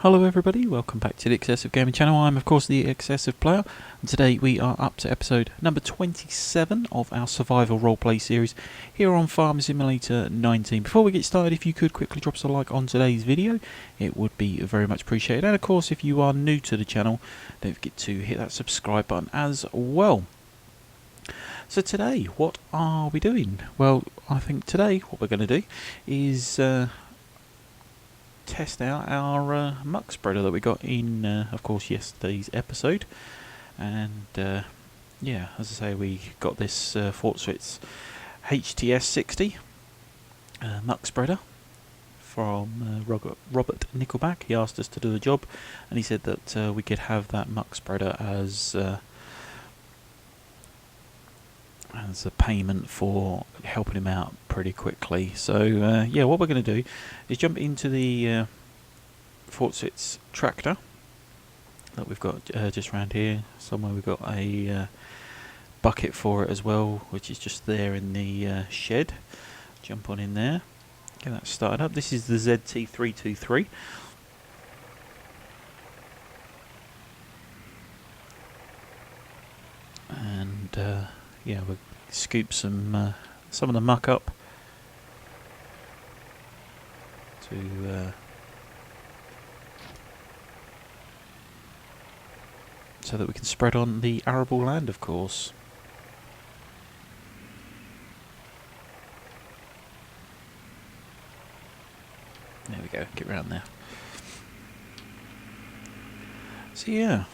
Hello everybody, welcome back to the XsivGaming channel. I'm of course the XsivPlayer, and today we are up to episode number 27 of our survival roleplay series here on Farm Simulator 19. Before we get started, if you could quickly drop us a like on today's video, it would be very much appreciated. And of course, if you are new to the channel, don't forget to hit that subscribe button as well. So today, what are we doing? Well, I think today what we're going to do is test out our muck spreader that we got in, of course, yesterday's episode. And yeah, as I say, we got this Fortswitz HTS60 muck spreader from Robert Nickelback. He asked us to do the job, and he said that we could have that muck spreader as a payment for helping him out pretty quickly. So yeah, what we're going to do is jump into the Fortswitz tractor that we've got just around here. Somewhere we've got a bucket for it as well, which is just there in the shed. Jump on in there, get that started up. This is the ZT323. And yeah, we'll scoop some of the muck up to so that we can spread on the arable land, of course. There we go, get round there. So yeah,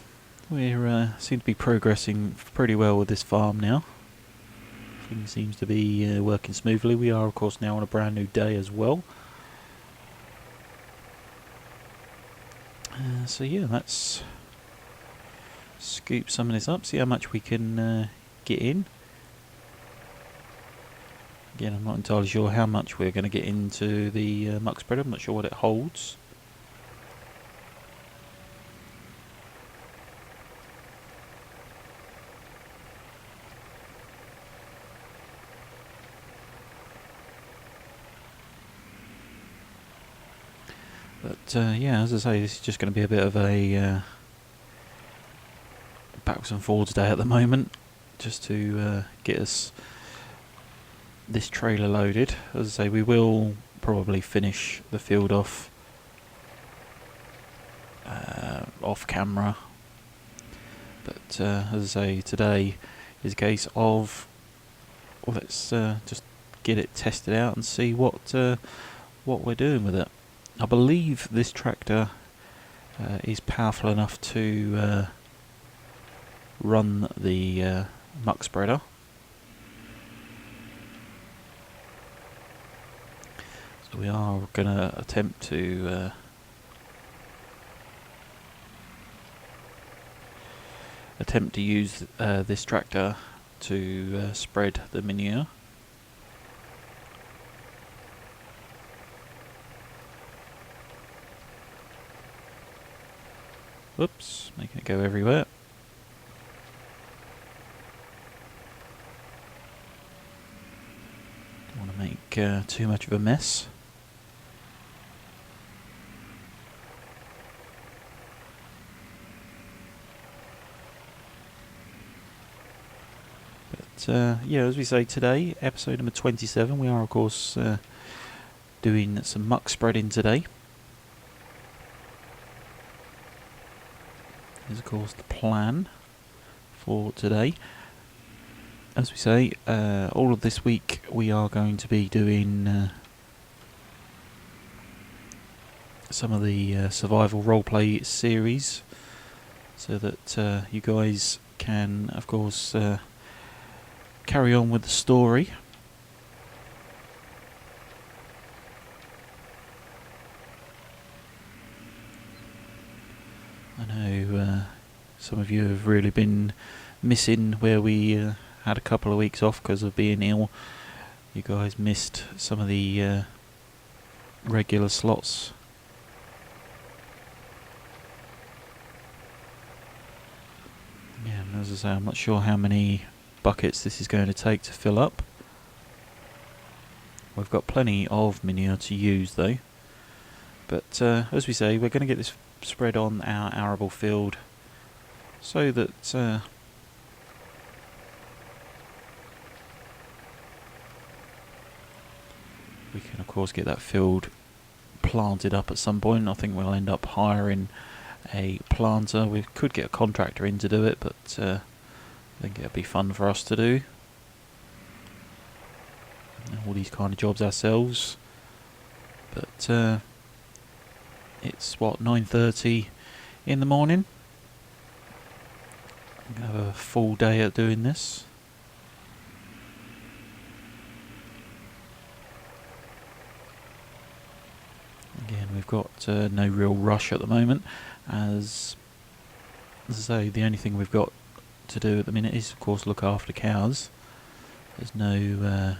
we seem to be progressing pretty well with this farm now. Things seems to be working smoothly. We are, of course, now on a brand new day as well. So yeah, let's scoop some of this up, see how much we can get in. Again, I'm not entirely sure how much we're going to get into the muck spreader. I'm not sure what it holds. But yeah, as I say, this is just going to be a bit of a backwards and forwards day at the moment, just to get us this trailer loaded. As I say, we will probably finish the field off off camera, but as I say, today is a case of, well, let's just get it tested out and see what we're doing with it. I believe this tractor is powerful enough to run the muck spreader. So we are going to attempt to use this tractor to spread the manure. Whoops, making it go everywhere. Don't want to make too much of a mess. But yeah, as we say, today, episode number 27, we are of course doing some muck spreading today. Is of course the plan for today. As we say, all of this week we are going to be doing some of the survival roleplay series, so that you guys can, of course, carry on with the story. I know some of you have really been missing where we had a couple of weeks off because of being ill. You guys missed some of the regular slots. Yeah, and as I say, I'm not sure how many buckets this is going to take to fill up. We've got plenty of manure to use though. But as we say, we're going to get this spread on our arable field so that we can of course get that field planted up at some point. I think we'll end up hiring a planter. We could get a contractor in to do it, but I think it'd be fun for us to do all these kind of jobs ourselves. But it's what, 9:30 in the morning. I'm gonna have a full day at doing this. Again, we've got no real rush at the moment, as I say, the only thing we've got to do at the minute is of course look after cows. There's no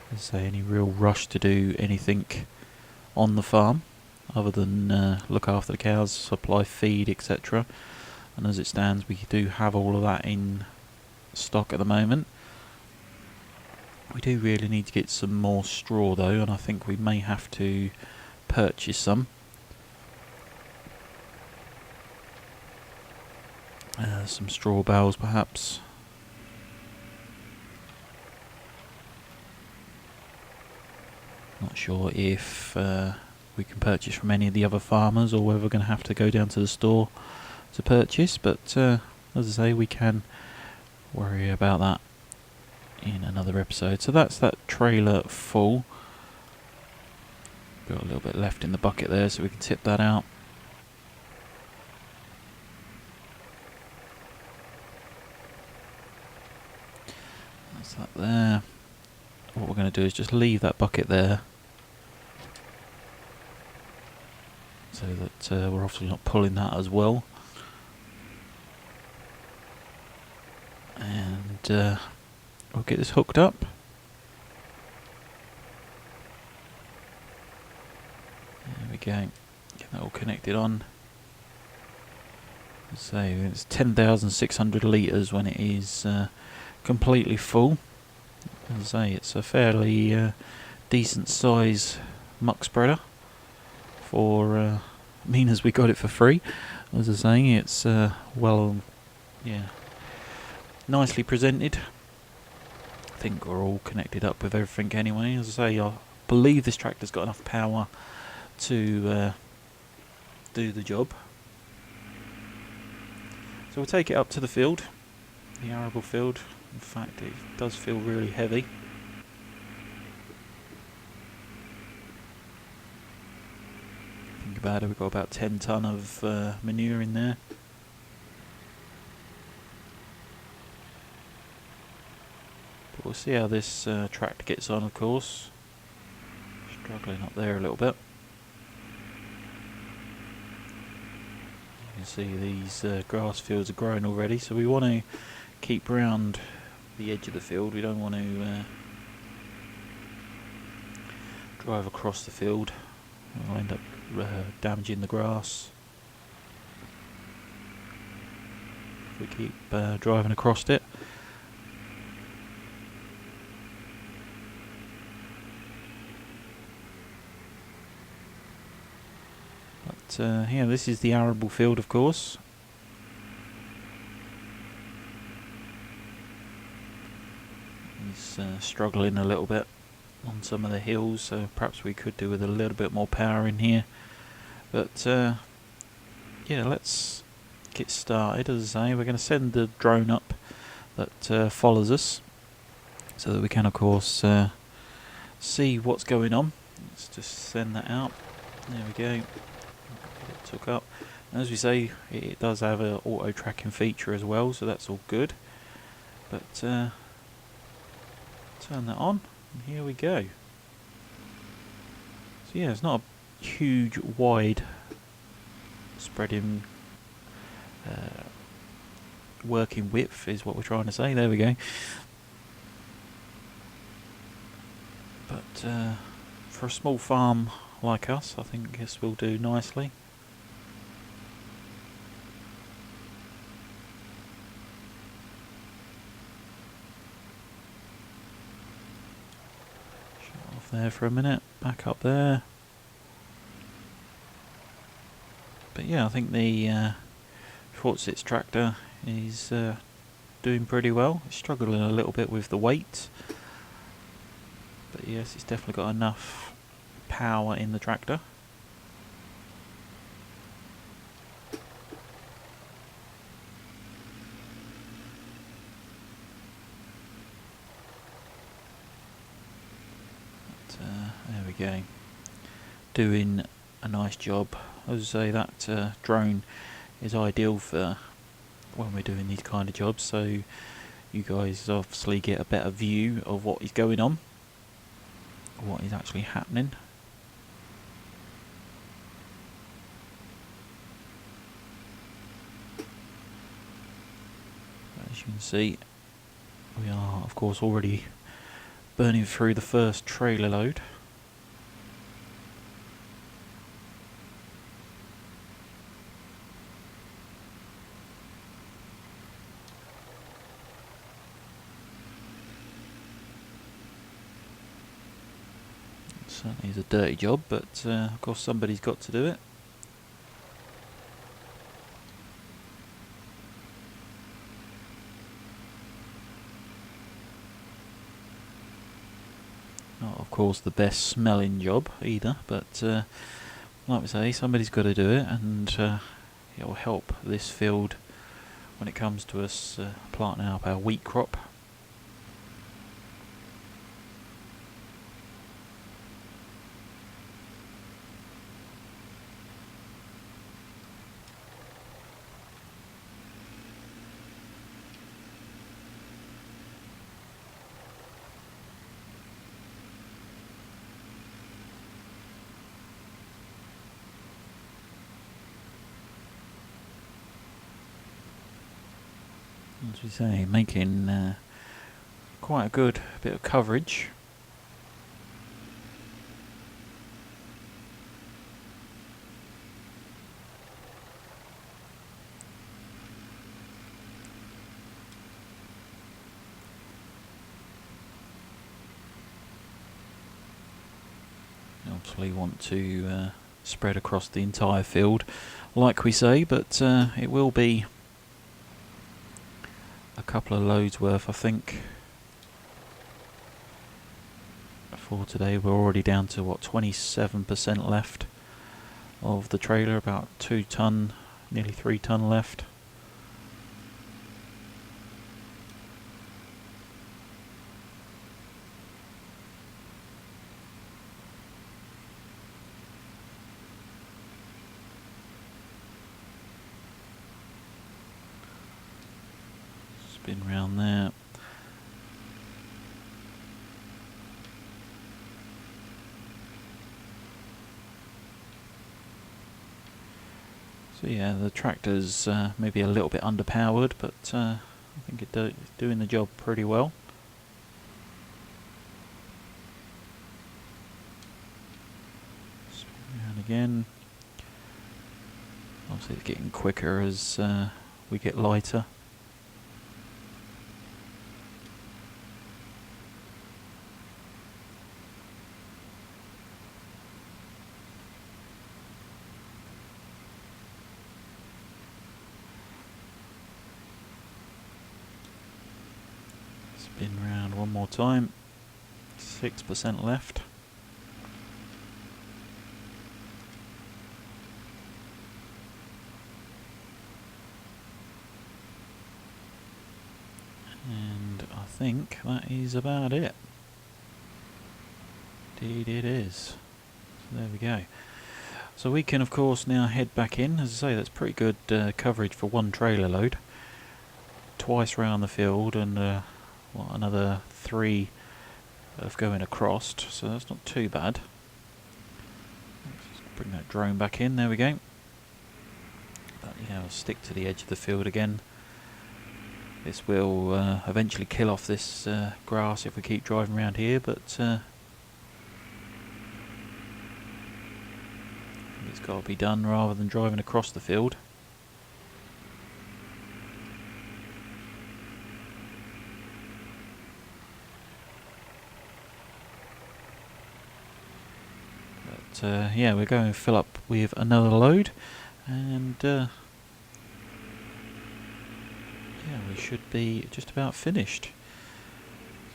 as I say, any real rush to do anything on the farm other than look after the cows, supply feed, etc. And as it stands, we do have all of that in stock at the moment. We do really need to get some more straw though, and I think we may have to purchase some. Some straw bales perhaps. Not sure if we can purchase from any of the other farmers or whether we're going to have to go down to the store to purchase, but as I say, we can worry about that in another episode. So that's that trailer full. Got a little bit left in the bucket there, so we can tip that out. That's that there. What we're going to do is just leave that bucket there, so that we're obviously not pulling that as well. And we'll get this hooked up. There we go. Get that all connected on. So it's 10,600 litres when it is completely full. As I say, it's a fairly decent size muck spreader for mean as we got it for free. As I say, it's nicely presented. I think we're all connected up with everything anyway. As I say, I believe this tractor's got enough power to do the job. So we'll take it up to the field, the arable field. In fact, it does feel really heavy. Think about it, we've got about 10 tonne of manure in there. But we'll see how this tractor gets on, of course. Struggling up there a little bit. You can see these grass fields are growing already, so we want to keep round the edge of the field. We don't want to drive across the field. We'll end up damaging the grass if we keep driving across it. But yeah, this is the arable field, of course. He's struggling a little bit on some of the hills, so perhaps we could do with a little bit more power in here. But yeah, let's get started. As I say, we're going to send the drone up that follows us, so that we can of course see what's going on. Let's just send that out. There we go. It took up. And as we say, it does have an auto tracking feature as well, so that's all good. But turn that on, and here we go. So yeah, it's not a huge, wide spreading working width is what we're trying to say. There we go. But for a small farm like us, I think this will do nicely. Shut off there for a minute, back up there. But yeah, I think the Fortsits tractor is doing pretty well. It's struggling a little bit with the weight, but yes, it's definitely got enough power in the tractor. But, there we go. Doing a nice job. As I say, that drone is ideal for when we're doing these kind of jobs, so you guys obviously get a better view of what is going on, what is actually happening. As you can see, we are of course already burning through the first trailer load. Certainly is a dirty job, but of course somebody's got to do it. Not of course the best smelling job either, but like we say, somebody's got to do it, and it will help this field when it comes to us planting up our wheat crop. As we say, making quite a good bit of coverage. Obviously want to spread across the entire field, like we say, but it will be a couple of loads worth, I think. For today, we're already down to what, 27% left of the trailer, about 2 ton, nearly 3 ton left. Spin round there. So yeah, the tractor's maybe a little bit underpowered, but I think it's doing the job pretty well. Spin round again. Obviously it's getting quicker as we get lighter. Spin round one more time. 6% left. And I think that is about it. Indeed it is. So there we go. So we can of course now head back in. As I say, that's pretty good coverage for one trailer load. Twice round the field and what, another 3 of going across, so that's not too bad. Let's bring that drone back in, there we go. But yeah, I'll stick to the edge of the field again. This will eventually kill off this grass if we keep driving around here, but it's got to be done rather than driving across the field. But yeah, we're going to fill up with another load, And yeah, we should be just about finished.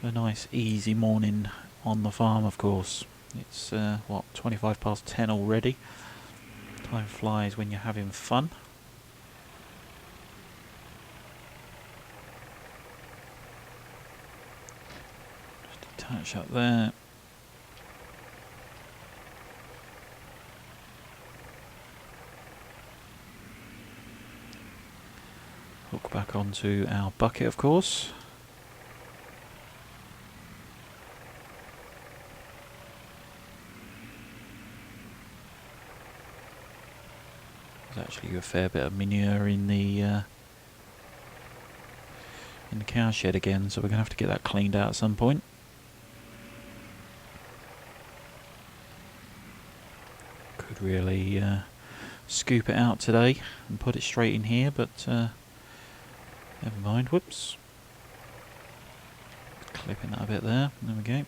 So a nice easy morning on the farm, of course. It's what, 25 past 10 already. Time flies when you're having fun. Just attach up there. Hook back onto our bucket, of course. There's actually a fair bit of manure in the cow shed again, so we're going to have to get that cleaned out at some point. Could really scoop it out today and put it straight in here, but never mind. Whoops. Clipping that a bit there. There we go.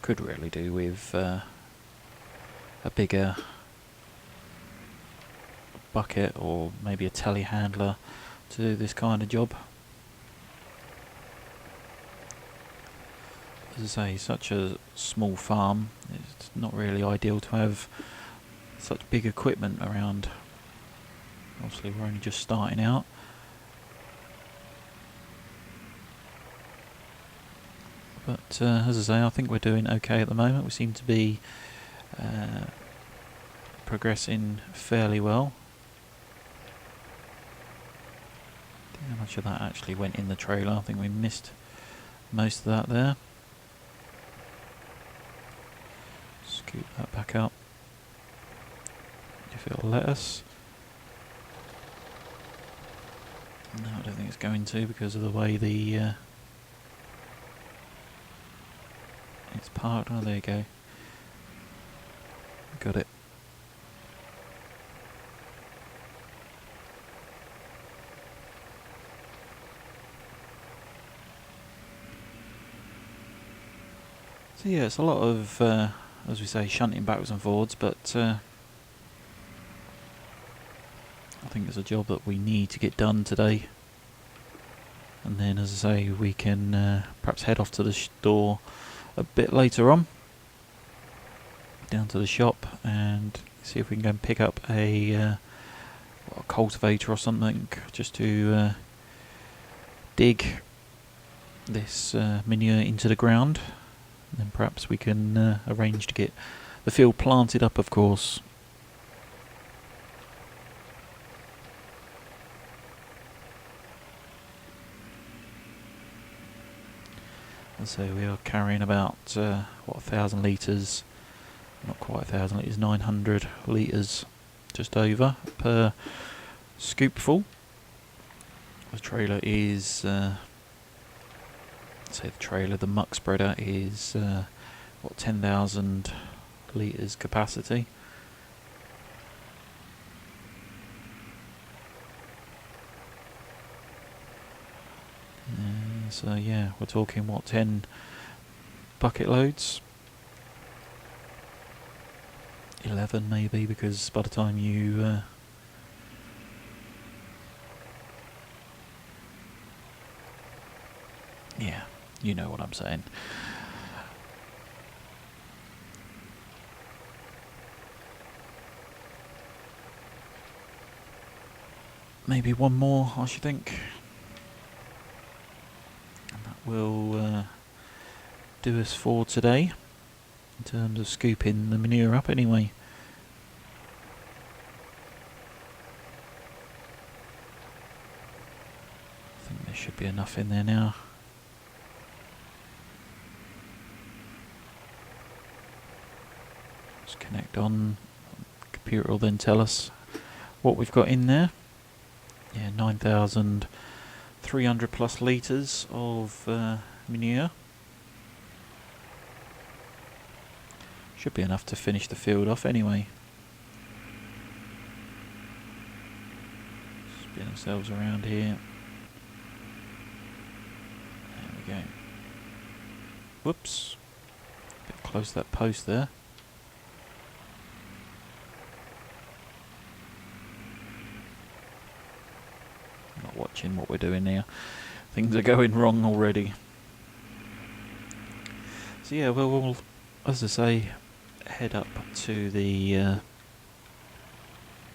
Could really do with a bigger bucket or maybe a telehandler to do this kind of job. As I say, such a small farm, it's not really ideal to have such big equipment around. Obviously we're only just starting out. But as I say, I think we're doing okay at the moment. We seem to be progressing fairly well. I don't know how much of that actually went in the trailer. I think we missed most of that there. Scoop that back up if it'll let us. No, I don't think it's going to because of the way the it's parked. Oh, there you go. Got it. So yeah, it's a lot of, as we say, shunting backwards and forwards, but I think it's a job that we need to get done today. And then, as I say, we can perhaps head off to the store a bit later on, down to the shop, and see if we can go and pick up a cultivator or something, just to dig this manure into the ground. And then perhaps we can arrange to get the field planted up, of course. And so we are carrying about, what, 1,000 litres, not quite 1,000 litres, 900 litres just over per scoopful. The trailer is, say the trailer, the muck spreader is, what, 10,000 litres capacity. So yeah, we're talking, what, 10 bucket loads? 11 maybe, because by the time you yeah, you know what I'm saying. Maybe one more, I should think. And that will do us for today, in terms of scooping the manure up anyway. I think there should be enough in there now. Just connect on. The computer will then tell us what we've got in there. Yeah, 9,300 plus litres of manure. Should be enough to finish the field off anyway. Spin ourselves around here. There we go. Whoops. bit close to that post there. Not watching what we're doing here. Things are going wrong already. So yeah, we'll, as I say, head up to the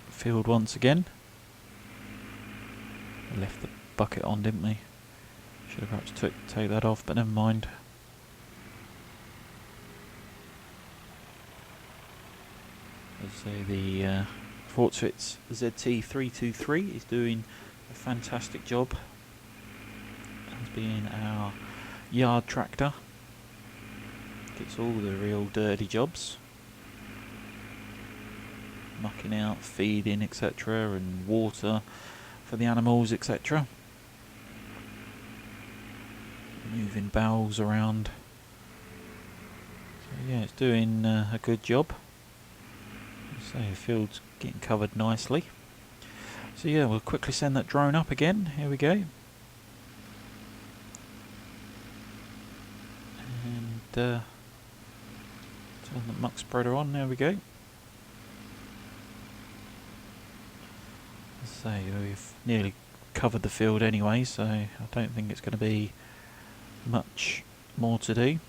field once again. We left the bucket on, didn't we? Should have perhaps take that off, but never mind. As I say, the Fortschritz ZT323 is doing a fantastic job as being our yard tractor. Gets all the real dirty jobs, mucking out, feeding, etc., and water for the animals, etc. Moving bowels around. So yeah, it's doing a good job. So the field's getting covered nicely. So yeah, we'll quickly send that drone up again. Here we go. And turn the muck spreader on. There we go. So we've nearly covered the field anyway, so I don't think it's going to be much more to do.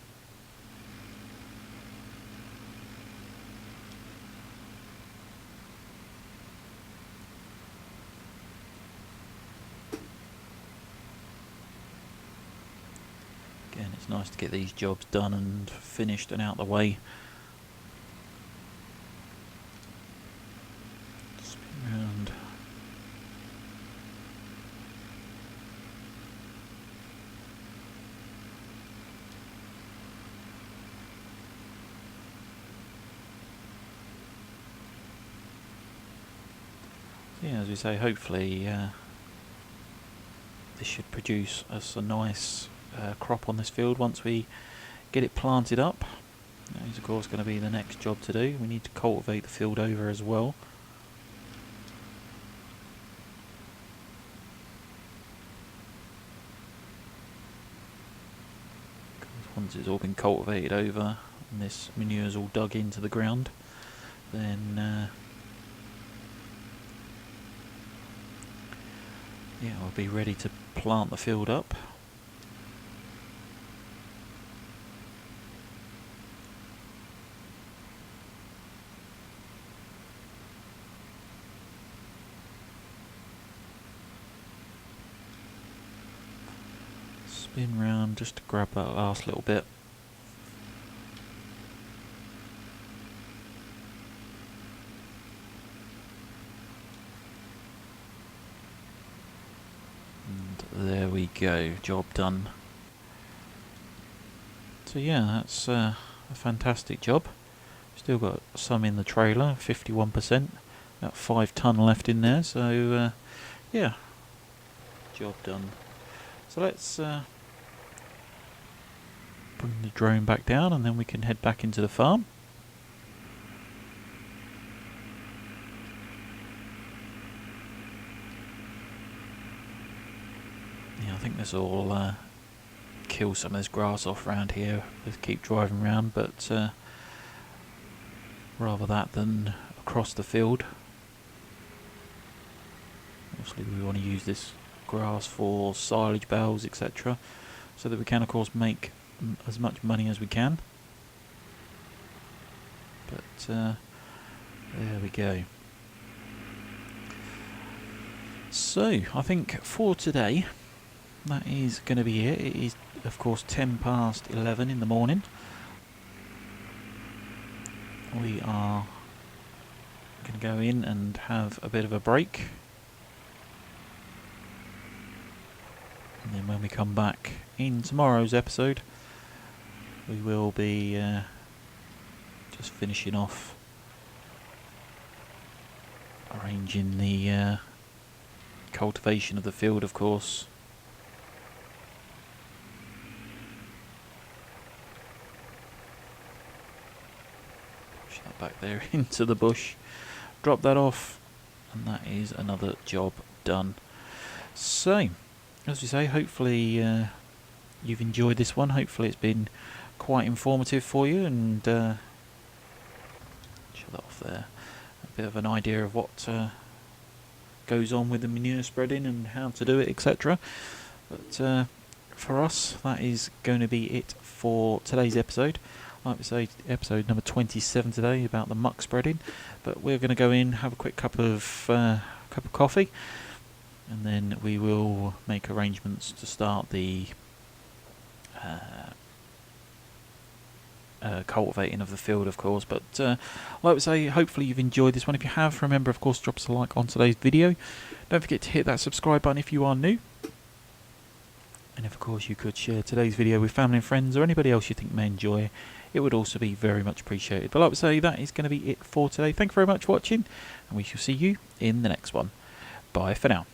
Again, it's nice to get these jobs done and finished and out the way. Spin round. Yeah, as we say, hopefully this should produce us a nice crop on this field once we get it planted up. That is of course going to be the next job to do. We need to cultivate the field over as well. Once it's all been cultivated over and this manure is all dug into the ground, then yeah, we'll be ready to plant the field up. Spin round just to grab that last little bit. And there we go, job done. So yeah, that's a fantastic job. Still got some in the trailer, 51%, about 5 tonne left in there, so yeah, job done. So let's bring the drone back down and then we can head back into the farm. Yeah, I think this will kill some of this grass off around here. Just keep driving around, but rather that than across the field. Obviously we want to use this grass for silage bales, etc., so that we can of course make as much money as we can. But there we go. So I think for today that is going to be it. It is of course 11:10 in the morning. We are going to go in and have a bit of a break, and then when we come back in tomorrow's episode we will be just finishing off arranging the cultivation of the field, of course. Push that back there into the bush, drop that off, and that is another job done. So as we say, hopefully you've enjoyed this one. Hopefully it's been quite informative for you, and shut that off there. A bit of an idea of what goes on with the manure spreading and how to do it, etc. But for us, that is going to be it for today's episode. Like we say, episode number 27 today about the muck spreading. But we're going to go in, have a quick cup of coffee, and then we will make arrangements to start the cultivating of the field, of course. But like we say, hopefully you've enjoyed this one. If you have, remember, of course, drop us a like on today's video. Don't forget to hit that subscribe button if you are new. And if, of course, you could share today's video with family and friends or anybody else you think may enjoy, it would also be very much appreciated. But like we say, that is going to be it for today. Thank you very much for watching, and we shall see you in the next one. Bye for now.